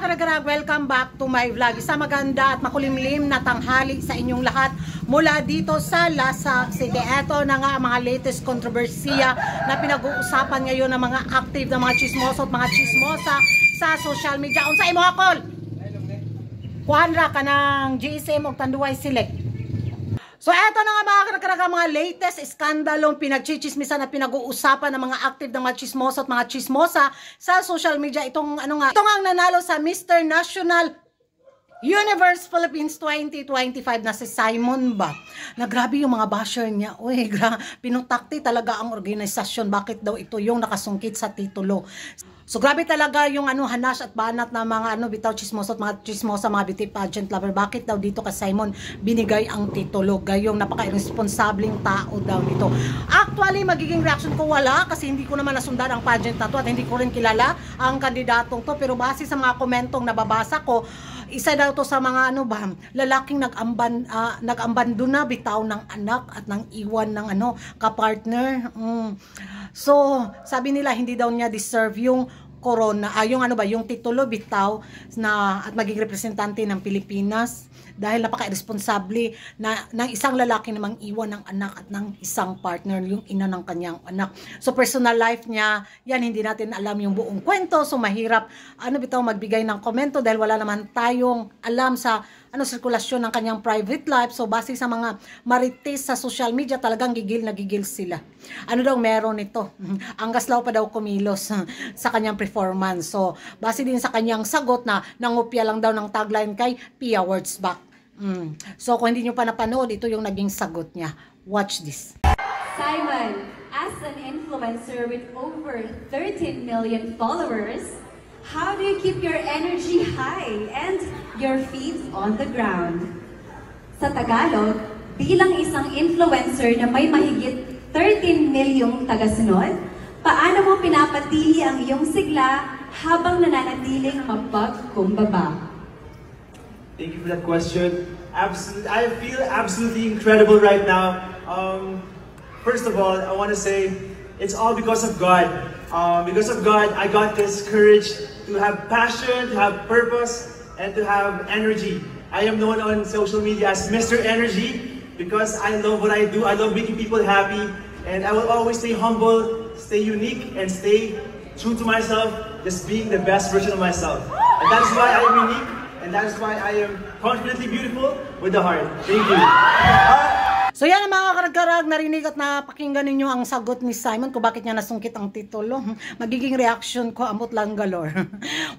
karagara, welcome back to my vlog. Isa maganda at makulimlim na tanghali sa inyong lahat mula dito sa Lasag City. Ito na nga ang mga latest kontrobersiya na pinag-uusapan ngayon ng mga active na mga chismoso at mga chismosa sa social media. Unsa imo akol? Kuhanra ka ng GSM o Tanduay Select. So eto na nga mga karagara, mga latest skandalong pinagchichismisan at pinag-uusapan ng mga active ng mga chismoso at mga chismosa sa social media. Ito nga ang nanalo sa Mr. National Universe Philippines 2025 na si Simon ba. Na grabe yung mga basher niya. Uy, pinutakti talaga ang organisasyon. Bakit daw ito yung nakasungkit sa titulo? So grabe talaga yung hanas at banat na mga bitaw chismoso at mga chismosa, mga beauty pageant lover. Bakit daw dito kay Simon binigay ang titulo? Gayong napaka-irresponsableng tao daw dito. Actually, magiging reaction ko wala kasi hindi ko naman nasundan ang pageant na to at hindi ko rin kilala ang kandidatong to. Pero base sa mga komentong nababasa ko, isa daw to sa mga lalaking nag-ambando na bitaw ng anak at nang iwan ng kapartner. So, sabi nila hindi daw niya deserve yung corona, yung titulo bitaw na at maging representante ng Pilipinas dahil napaka-irresponsable ng isang lalaki na mang-iwan ng anak at ng isang partner, yung ina ng kanyang anak. So personal life niya, yan hindi natin alam yung buong kwento. So mahirap bitaw magbigay ng komento dahil wala naman tayong alam sa sirkulasyon ng kanyang private life. So base sa mga marites sa social media, talagang gigil na gigil sila. Ano daw meron ito? Ang gaslaw pa daw kumilos sa kanyang performance. So base din sa kanyang sagot na nangupya lang daw ng tagline kay Pia Words Back. So kung hindi nyo pa napanood, ito yung naging sagot niya. Watch this. Simon, as an influencer with over 13 million followers, how do you keep your energy high and your feet on the ground? Sa Tagalog, bilang isang influencer na may mahigit 13 milyong tagasunod, paano mo pinapatili ang iyong sigla habang nananatiling mapagkumbaba? Thank you for that question. I feel absolutely incredible right now. First of all, I want to say it's all because of God. Because of God, I got this courage to have passion, to have purpose, and to have energy. I am known on social media as Mr. Energy because I love what I do. I love making people happy, and I will always stay humble, stay unique, and stay true to myself, just being the best version of myself. And that is why I am unique, and that is why I am confidently beautiful with the heart. Thank you. So yan ang mga karagkarag, narinig at napakinggan ninyo ang sagot ni Simon kung bakit niya nasungkit ang titulo. Magiging reaction ko, amot lang galore.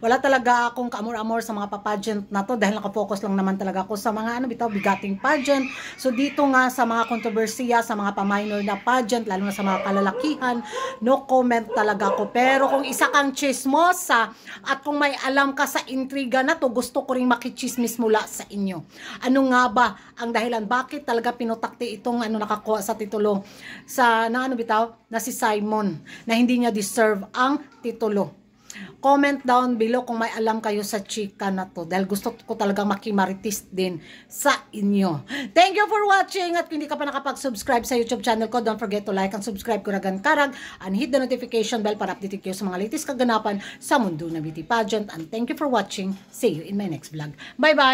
Wala talaga akong kaamor-amor sa mga pageant na to dahil nakafocus lang naman talaga ako sa mga bigating pageant. So dito nga sa mga kontrobersiya, sa mga pa-minor na pageant, lalo na sa mga kalalakihan, no comment talaga ako. Pero kung isa kang chismosa at kung may alam ka sa intriga na to, gusto ko rin makichismis mula sa inyo. Ano nga ba ang dahilan? Bakit talaga pinutakti itong nakakuha sa titulo na si Simon na hindi niya deserve ang titulo? Comment down below kung may alam kayo sa chika na to dahil gusto ko talagang makimaritis din sa inyo. Thank you for watching at kung hindi ka pa nakapag-subscribe sa YouTube channel ko, don't forget to like and subscribe Kuragan Karag and hit the notification bell para update kayo sa mga latest kaganapan sa mundo ng beauty pageant. And thank you for watching. See you in my next vlog. Bye bye!